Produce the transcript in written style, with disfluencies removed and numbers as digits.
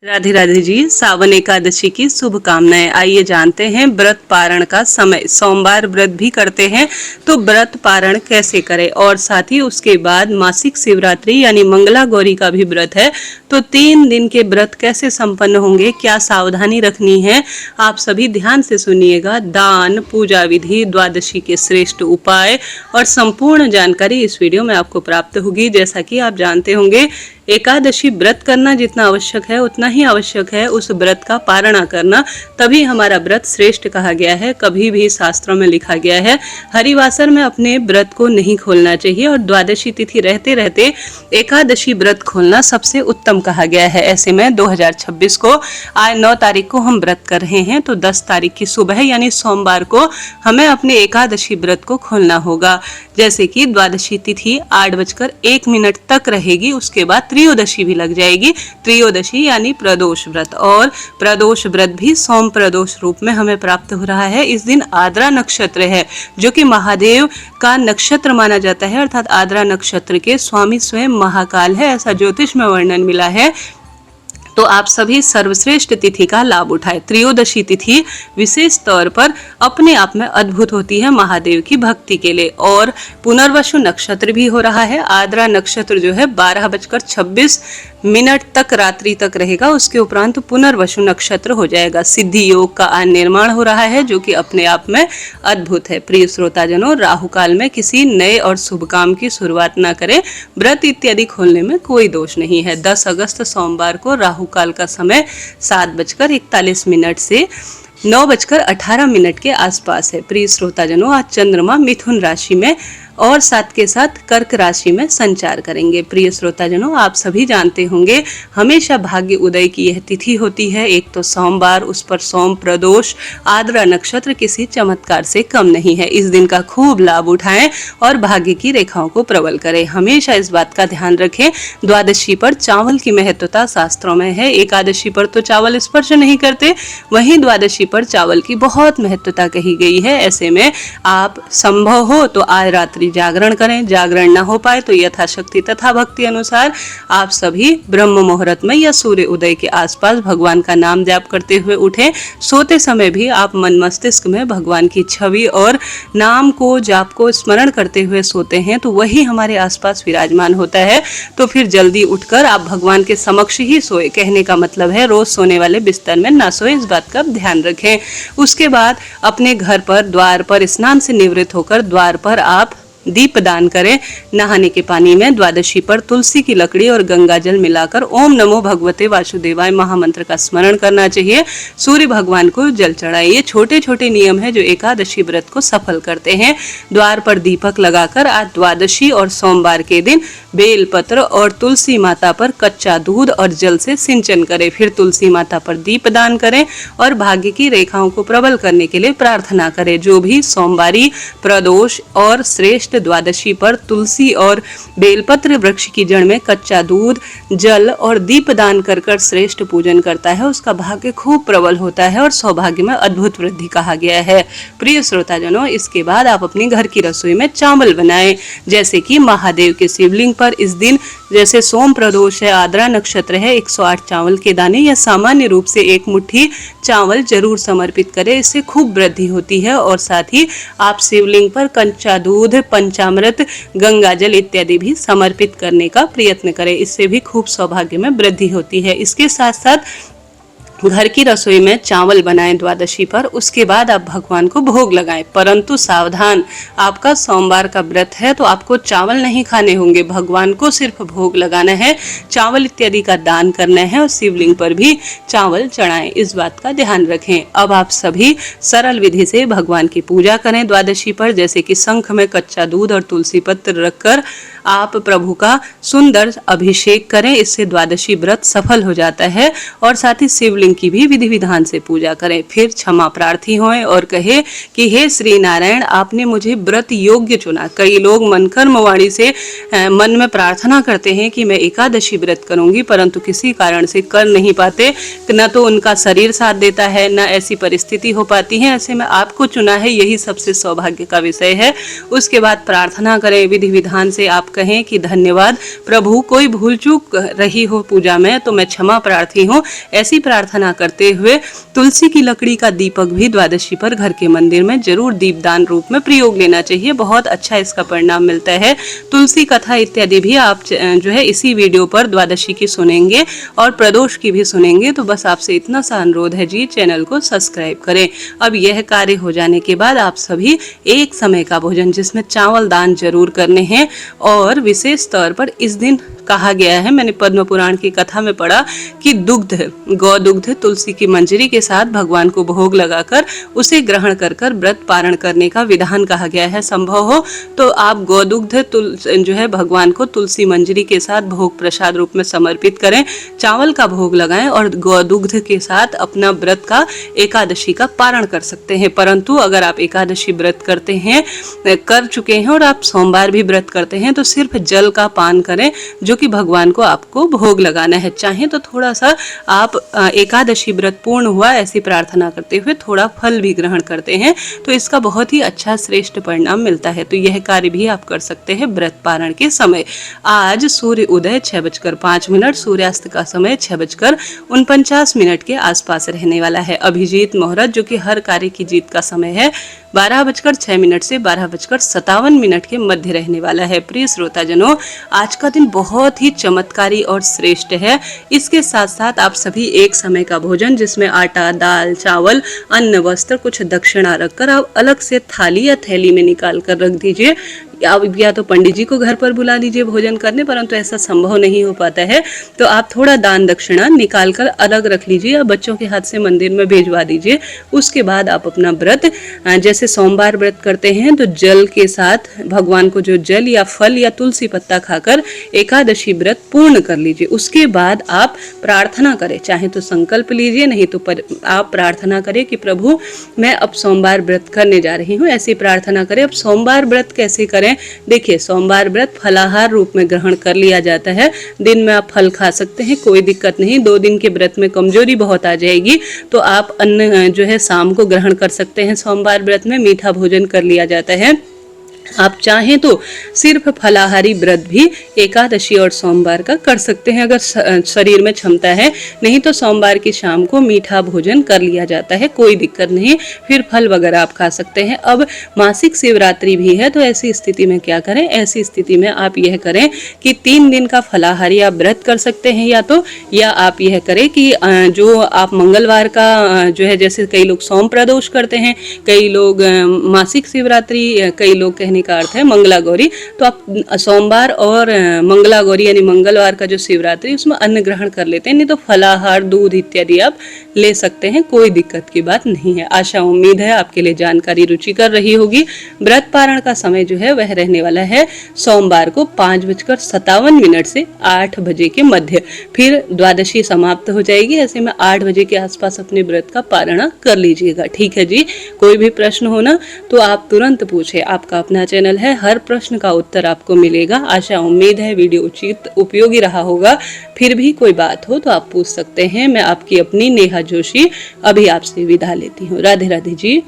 राधे राधे जी। सावन एकादशी की शुभकामनाएं। आइए जानते हैं व्रत पारण का समय। सोमवार व्रत भी करते हैं तो व्रत पारण कैसे करें, और साथ ही उसके बाद मासिक शिवरात्रि यानी मंगला गौरी का भी व्रत है, तो 3 दिन के व्रत कैसे संपन्न होंगे, क्या सावधानी रखनी है, आप सभी ध्यान से सुनिएगा। दान, पूजा विधि, द्वादशी के श्रेष्ठ उपाय और संपूर्ण जानकारी इस वीडियो में आपको प्राप्त होगी। जैसा कि आप जानते होंगे, एकादशी व्रत करना जितना आवश्यक है उतना ही आवश्यक है उस व्रत का पारणा करना, तभी हमारा व्रत श्रेष्ठ कहा गया है। कभी भी शास्त्रों में लिखा गया है हरिवासर में अपने व्रत को नहीं खोलना चाहिए, और द्वादशी तिथि रहते रहते एकादशी व्रत खोलना सबसे उत्तम कहा गया है। ऐसे में 2026 को आज 9 तारीख को हम व्रत कर रहे हैं, तो 10 तारीख की सुबह यानी सोमवार को हमें अपने एकादशी व्रत को खोलना होगा। जैसे कि द्वादशी तिथि 8:01 तक रहेगी, उसके बाद त्रयोदशी भी लग जाएगी। त्रयोदशी यानी प्रदोष व्रत, और प्रदोष व्रत भी सोम प्रदोष रूप में हमें प्राप्त हो रहा है। इस दिन आद्रा नक्षत्र है, जो कि महादेव का नक्षत्र माना जाता है, अर्थात आद्रा नक्षत्र के स्वामी स्वयं महाकाल है, ऐसा ज्योतिष में वर्णन मिला है। तो आप सभी सर्वश्रेष्ठ तिथि का लाभ उठाएं। त्रयोदशी तिथि विशेष तौर पर अपने आप में अद्भुत होती है महादेव की भक्ति के लिए। और पुनर्वसु नक्षत्र भी हो रहा है। आद्रा नक्षत्र जो है 12:26 तक रात्रि तक रहेगा, उसके उपरांत पुनर्वसु नक्षत्र हो जाएगा। सिद्धि योग का निर्माण हो रहा है, जो कि अपने आप में अद्भुत है। प्रिय श्रोताजनों, राहु काल में किसी नए और शुभ काम की शुरुआत न करें। व्रत इत्यादि खोलने में कोई दोष नहीं है। 10 अगस्त सोमवार को राहु काल का समय 7:41 से 9:18 के आसपास है। प्रिय श्रोताजनों, आज चंद्रमा मिथुन राशि में और साथ के साथ कर्क राशि में संचार करेंगे। प्रिय श्रोताजनों, आप सभी जानते होंगे हमेशा भाग्य उदय की यह तिथि होती है। एक तो सोमवार, उस पर सोम प्रदोष, आद्रा नक्षत्र किसी चमत्कार से कम नहीं है। इस दिन का खूब लाभ उठाएं और भाग्य की रेखाओं को प्रबल करें। हमेशा इस बात का ध्यान रखें, द्वादशी पर चावल की महत्वता शास्त्रों में है। एकादशी पर तो चावल स्पर्श नहीं करते, वहीं द्वादशी पर चावल की बहुत महत्वता कही गई है। ऐसे में आप संभव हो तो आज रात्रि जागरण करें। जागरण न हो पाए तो यथाशक्ति तथा भक्ति अनुसार आप सभी ब्रह्म मुहूर्त में या सूर्य उदय के आसपास भगवान का नाम जाप करते हुए उठें। सोते समय भी आप मन मस्तिष्क में भगवान की छवि और नाम को, जाप को स्मरण करते हुए सोते हैं, तो वही हमारे आसपास विराजमान होता है। तो फिर जल्दी उठकर आप भगवान के समक्ष ही सोए। कहने का मतलब है रोज सोने वाले बिस्तर में ना सोए, इस बात का ध्यान रखें। उसके बाद अपने घर पर द्वार पर स्नान से निवृत्त होकर द्वार पर आप दीप दान करें। नहाने के पानी में द्वादशी पर तुलसी की लकड़ी और गंगा जल मिलाकर ओम नमो भगवते वासुदेवाय महामंत्र का स्मरण करना चाहिए। सूर्य भगवान को जल चढ़ाएं। ये छोटे छोटे नियम है जो एकादशी व्रत को सफल करते हैं। द्वार पर दीपक लगाकर आज द्वादशी और सोमवार के दिन बेलपत्र और तुलसी माता पर कच्चा दूध और जल से सिंचन करें। फिर तुलसी माता पर दीप दान करें और भाग्य की रेखाओं को प्रबल करने के लिए प्रार्थना करें। जो भी सोमवारी, प्रदोष और श्रेष्ठ द्वादशी पर तुलसी और बेलपत्र वृक्ष की जड़ में कच्चा दूध, जल और दीप दान कर कर श्रेष्ठ पूजन करता है, उसका भाग्य खूब प्रबल होता है और सौभाग्य में अद्भुत वृद्धि कहा गया है। प्रिय श्रोताजनों, इसके बाद आप अपनी घर की रसोई में चावल बनाएं। जैसे कि महादेव के शिवलिंग पर इस दिन, जैसे सोम प्रदोष है, आद्रा नक्षत्र है, 108 चावल के दाने या सामान्य रूप से 1 मुट्ठी चावल जरूर समर्पित करें। इससे खूब वृद्धि होती है। और साथ ही आप शिवलिंग पर कच्चा दूध, पंचामृत, गंगा जल इत्यादि भी समर्पित करने का प्रयत्न करें। इससे भी खूब सौभाग्य में वृद्धि होती है। इसके साथ साथ घर की रसोई में चावल बनाएं द्वादशी पर, उसके बाद आप भगवान को भोग लगाएं। परंतु सावधान, आपका सोमवार का व्रत है तो आपको चावल नहीं खाने होंगे, भगवान को सिर्फ भोग लगाना है, चावल इत्यादि का दान करना है और शिवलिंग पर भी चावल चढ़ाएं। इस बात का ध्यान रखें। अब आप सभी सरल विधि से भगवान की पूजा करें द्वादशी पर। जैसे कि शंख में कच्चा दूध और तुलसी पत्र रखकर आप प्रभु का सुंदर अभिषेक करें। इससे द्वादशी व्रत सफल हो जाता है। और साथ ही शिवलिंग शिवलिंग की भी विधि विधान से पूजा करें। फिर क्षमा प्रार्थी हों और कहे कि हे श्री नारायण, आपने मुझे व्रत योग्य चुना। कई लोग मन कर्म वाणी से मन में प्रार्थना करते हैं कि मैं एकादशी व्रत करूंगी, परंतु किसी कारण से कर नहीं पाते, न तो उनका शरीर साथ देता है, न ऐसी परिस्थिति हो पाती है। ऐसे में आपको चुना है, यही सबसे सौभाग्य का विषय है। उसके बाद प्रार्थना करें, विधि विधान से आप कहें कि धन्यवाद प्रभु, कोई भूल चूक रही हो पूजा में तो मैं क्षमा प्रार्थी हूँ। ऐसी प्रार्थना करते हुए तुलसी की लकड़ी का दीपक भी द्वादशी पर घर के मंदिर में जरूर दीपदान रूप में प्रयोग लेना चाहिए। बहुत अच्छा इसका परिणाम मिलता है। तुलसी कथा इत्यादि भी आप जो है इसी वीडियो पर द्वादशी की सुनेंगे और प्रदोष की भी सुनेंगे। तो बस आपसे इतना सा अनुरोध है जी, चैनल को सब्सक्राइब करें। अब यह कार्य हो जाने के बाद आप सभी एक समय का भोजन जिसमें चावल दान जरूर करने हैं। और विशेष तौर पर इस दिन कहा गया है, मैंने पद्म पुराण की कथा में पढ़ा कि दुग्ध, गौ दुग्ध तुलसी की मंजरी के साथ भगवान को भोग लगाकर उसे ग्रहण कर कर व्रत पारण करने का विधान कहा गया है। संभव हो तो आप गौ दुग्ध जो है भगवान को तुलसी मंजरी के साथ भोग प्रसाद रूप में समर्पित करें, चावल का भोग लगाएं और गौ दुग्ध के साथ अपना व्रत का एकादशी का पारण कर सकते हैं। परंतु अगर आप एकादशी व्रत करते हैं, कर चुके हैं और आप सोमवार भी व्रत करते हैं तो सिर्फ जल का पान करें जो कि भगवान को आपको भोग लगाना है। चाहे तो थोड़ा सा आप एकादशी व्रत पूर्ण हुआ ऐसी प्रार्थना करते हुए थोड़ा फल भी ग्रहण करते हैं तो इसका बहुत ही अच्छा श्रेष्ठ परिणाम मिलता है। तो यह कार्य भी आप कर सकते हैं व्रत पारण के समय। आज सूर्य उदय 6:05, सूर्यास्त का समय 6:49 के आसपास रहने वाला है। अभिजीत मुहूर्त जो कि हर कार्य की जीत का समय है 12:06 से 12:57 के मध्य रहने वाला है। प्रिय श्रोताजनों, आज का दिन बहुत ही चमत्कारी और श्रेष्ठ है। इसके साथ साथ आप सभी एक समय का भोजन जिसमें आटा, दाल, चावल, अन्न, वस्त्र, कुछ दक्षिणा रखकर आप अलग से थाली या थैली में निकाल कर रख दीजिए। या तो पंडित जी को घर पर बुला लीजिए भोजन करने, परंतु ऐसा संभव नहीं हो पाता है तो आप थोड़ा दान दक्षिणा निकाल कर अलग रख लीजिए या बच्चों के हाथ से मंदिर में भेजवा दीजिए। उसके बाद आप अपना व्रत, जैसे सोमवार व्रत करते हैं तो जल के साथ भगवान को जो जल या फल या तुलसी पत्ता खाकर एकादशी व्रत पूर्ण कर लीजिए। उसके बाद आप प्रार्थना करें, चाहे तो संकल्प लीजिए, नहीं तो आप प्रार्थना करें कि प्रभु मैं अब सोमवार व्रत करने जा रही हूँ, ऐसी प्रार्थना करें। अब सोमवार व्रत कैसे करें? देखिए, सोमवार व्रत फलाहार रूप में ग्रहण कर लिया जाता है। दिन में आप फल खा सकते हैं, कोई दिक्कत नहीं। 2 दिन के व्रत में कमजोरी बहुत आ जाएगी तो आप अन्न जो है शाम को ग्रहण कर सकते हैं। सोमवार व्रत में मीठा भोजन कर लिया जाता है। आप चाहें तो सिर्फ फलाहारी व्रत भी एकादशी और सोमवार का कर सकते हैं अगर शरीर में क्षमता है। नहीं तो सोमवार की शाम को मीठा भोजन कर लिया जाता है, कोई दिक्कत नहीं। फिर फल वगैरह आप खा सकते हैं। अब मासिक शिवरात्रि भी है तो ऐसी स्थिति में क्या करें? ऐसी स्थिति में आप यह करें कि 3 दिन का फलाहारी आप व्रत कर सकते हैं या आप यह करें कि जो आप मंगलवार का जो है, जैसे कई लोग सोम प्रदोष करते हैं, कई लोग मासिक शिवरात्रि, कई लोग कहने का अर्थ है मंगला गौरी, तो आप सोमवार और मंगला गौरी यानी मंगलवार का जो शिवरात्रि उसमें अन्न ग्रहण कर लेते हैं। नहीं तो फलाहार, दूध इत्यादि आप ले सकते हैं, कोई दिक्कत की बात नहीं है। आशा उम्मीद है आपके लिए जानकारी रुचिकर रही होगी। व्रत पारण का समय जो है वह रहने वाला है सोमवार को 5:57 से 8 बजे के मध्य। फिर द्वादशी समाप्त हो जाएगी। ऐसे में 8 बजे के आसपास अपने व्रत का पारण कर लीजिएगा। ठीक है जी। कोई भी प्रश्न हो ना तो आप तुरंत पूछे, आपका अपना चैनल है, हर प्रश्न का उत्तर आपको मिलेगा। आशा उम्मीद है वीडियो उचित उपयोगी रहा होगा। फिर भी कोई बात हो तो आप पूछ सकते हैं। मैं आपकी अपनी नेहा जोशी अभी आपसे विदा लेती हूँ। राधे राधे जी।